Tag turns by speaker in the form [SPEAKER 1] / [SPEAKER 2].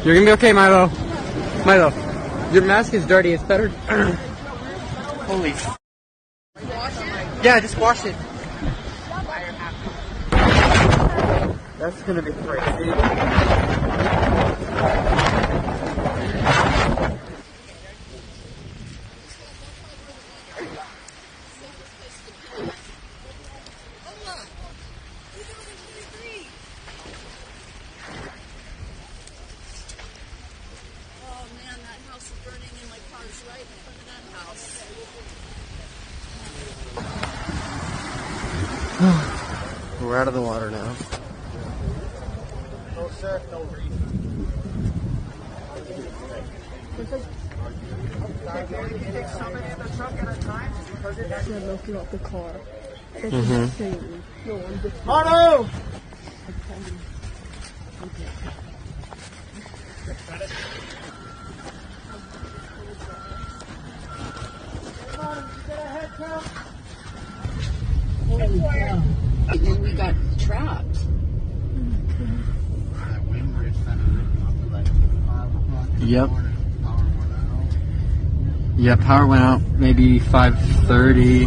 [SPEAKER 1] You're gonna be okay, Milo. Milo, your mask is dirty. It's better. Holy. Yeah, just wash it. That's gonna be crazy. We're out of the water now.
[SPEAKER 2] No, sir, no reason. Can you take somebody in the truck at a time? Because it's looking up the car. Mono!
[SPEAKER 3] And then we got trapped.
[SPEAKER 1] Yep. Yeah, power went out maybe 5:30.